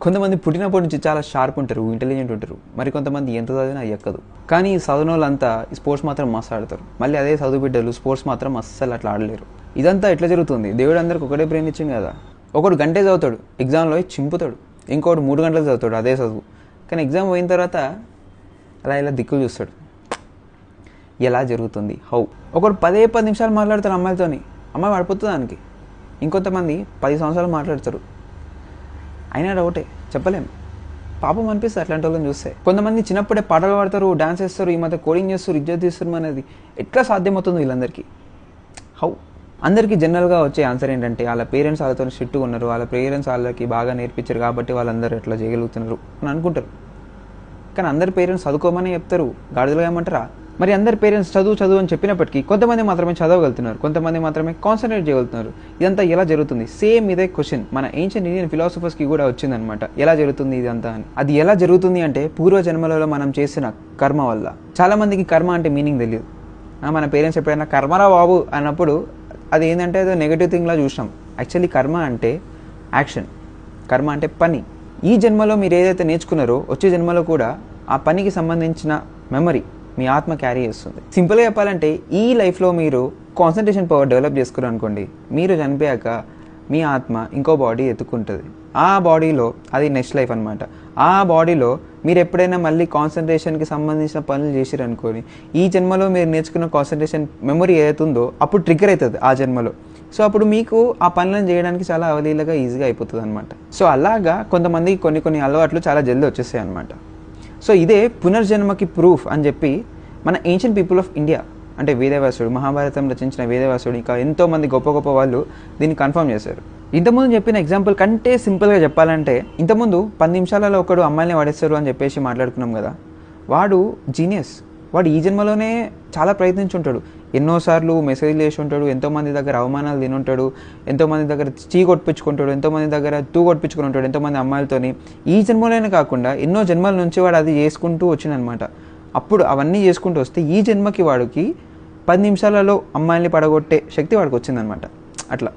కొంతమంది పుట్టినప్పటి నుంచి చాలా షార్ప్ ఉంటారు, ఇంటెలిజెంట్ ఉంటారు. మరి కొంతమంది ఎంత చదివినా ఎక్కదు. కానీ ఈ చదివిన వాళ్ళంతా స్పోర్ట్స్ మాత్రం మస్తు ఆడతారు. మళ్ళీ అదే చదువు బిడ్డలు స్పోర్ట్స్ మాత్రం అస్సలు అట్లా ఆడలేరు. ఇదంతా ఎట్లా జరుగుతుంది? దేవుడు అందరికి ఒకటే బ్రెయిన్ ఇచ్చింది కదా. ఒకడు గంటే చదువుతాడు, ఎగ్జామ్లో చింపుతాడు. ఇంకోటి 3 గంటలు చదువుతాడు అదే చదువు. కానీ ఎగ్జామ్ పోయిన తర్వాత అలా ఇలా దిక్కులు చూస్తాడు. ఎలా జరుగుతుంది? హౌ? ఒకడు 10 నిమిషాలు మాట్లాడతాడు అమ్మాయిలతోని, అమ్మాయి పడిపోతుంది దానికి. ఇంకొంతమంది 10 సంవత్సరాలు మాట్లాడతారు. అయినా డౌటే, చెప్పలేం. పాపం అనిపిస్తుంది అట్లాంటి వాళ్ళని చూస్తే. కొంతమంది చిన్నప్పుడే పాటలు పాడతారు, డాన్స్ చేస్తారు, ఈ మధ్య కోడింగ్ చేస్తారు, ఇజ్జత్ తీస్తారు. అనేది ఎట్లా సాధ్యమవుతుంది వీళ్ళందరికీ? హౌ? అందరికీ జనరల్గా వచ్చే ఆన్సర్ ఏంటంటే వాళ్ళ పేరెంట్స్ వాళ్ళతో స్ట్రిక్ట్గా ఉన్నారు, వాళ్ళ పేరెంట్స్ వాళ్ళకి బాగా నేర్పించారు కాబట్టి వాళ్ళందరూ ఎట్లా చేయగలుగుతున్నారు అని అనుకుంటారు. కానీ అందరి పేరెంట్స్ చదువుకోమని చెప్తారు, గాడిదలుగా ఏమంటారా? మరి అందరి పేరెంట్స్ చదువు అని చెప్పినప్పటికీ కొంతమంది మాత్రమే చదవగలుగుతున్నారు, కొంతమంది మాత్రమే కాన్సన్ట్రేట్ చేయగలుగుతున్నారు. ఇదంతా ఎలా జరుగుతుంది? సేమ్ ఇదే క్వశ్చన్ మన ఏన్షియంట్ ఇండియన్ ఫిలాసఫర్స్కి కూడా వచ్చిందనమాట. ఎలా జరుగుతుంది ఇదంతా అని. అది ఎలా జరుగుతుంది అంటే పూర్వ జన్మలలో మనం చేసిన కర్మ వల్ల. చాలామందికి కర్మ అంటే మీనింగ్ తెలియదు. మన పేరెంట్స్ ఎప్పుడైనా కర్మరా బాబు అన్నప్పుడు అది ఏంటంటే ఏదో నెగిటివ్ థింగ్లా చూసినాం. యాక్చువల్లీ కర్మ అంటే యాక్షన్, కర్మ అంటే పని. ఈ జన్మలో మీరు ఏదైతే నేర్చుకున్నారో వచ్చే జన్మలో కూడా ఆ పనికి సంబంధించిన మెమరీ మీ ఆత్మ క్యారీ చేస్తుంది. సింపుల్గా చెప్పాలంటే ఈ లైఫ్లో మీరు కాన్సన్ట్రేషన్ పవర్ డెవలప్ చేసుకున్నారు అనుకోండి, మీరు చనిపోయాక మీ ఆత్మ ఇంకో బాడీ ఎత్తుకుంటుంది. ఆ బాడీలో అది నెక్స్ట్ లైఫ్ అనమాట. ఆ బాడీలో మీరు ఎప్పుడైనా మళ్ళీ కాన్సన్ట్రేషన్కి సంబంధించిన పనులు చేసిరు అనుకోని, ఈ జన్మలో మీరు నేర్చుకున్న కాన్సన్ట్రేషన్ మెమరీ ఏదైతుందో అప్పుడు ట్రిగ్గర్ అవుతుంది ఆ జన్మలో. సో అప్పుడు మీకు ఆ పనులను చేయడానికి చాలా అవలీలగా ఈజీగా అయిపోతుంది అనమాట. సో అలాగా కొంతమందికి కొన్ని అలవాట్లు చాలా జల్దీ వచ్చేస్తాయి అనమాట. సో ఇదే పునర్జన్మకి ప్రూఫ్ అని చెప్పి మన ఏన్షియంట్ పీపుల్ ఆఫ్ ఇండియా అంటే వేదవ్యాసుడు, మహాభారతం రచించిన వేదవ్యాసుడు, ఇంకా ఎంతోమంది గొప్ప వాళ్ళు దీన్ని కన్ఫర్మ్ చేశారు. ఇంతకుముందు చెప్పిన ఎగ్జాంపుల్ కంటే సింపుల్గా చెప్పాలంటే, ఇంతకుముందు 10 నిమిషాలలో ఒకడు అమ్మాయిని వాడేస్తారు అని చెప్పేసి మాట్లాడుకున్నాం కదా, వాడు జీనియస్. వాడు ఈ జన్మలోనే చాలా ప్రయత్నించుంటాడు, ఎన్నోసార్లు మెసేజ్లు చేసి ఉంటాడు, ఎంతోమంది దగ్గర అవమానాలు తినుంటాడు, ఎంతోమంది దగ్గర కొట్టించుకుంటాడు, ఎంతోమంది దగ్గర కొట్టించుకుని ఉంటాడు, ఎంతోమంది అమ్మాయిలతోని. ఈ జన్మలోనే కాకుండా ఎన్నో జన్మల నుంచి వాడు అది చేసుకుంటూ వచ్చిందనమాట. అప్పుడు అవన్నీ చేసుకుంటూ వస్తే ఈ జన్మకి వాడికి 10 నిమిషాలలో అమ్మాయిల్ని పడగొట్టే శక్తి వాడికి వచ్చిందనమాట. అట్లా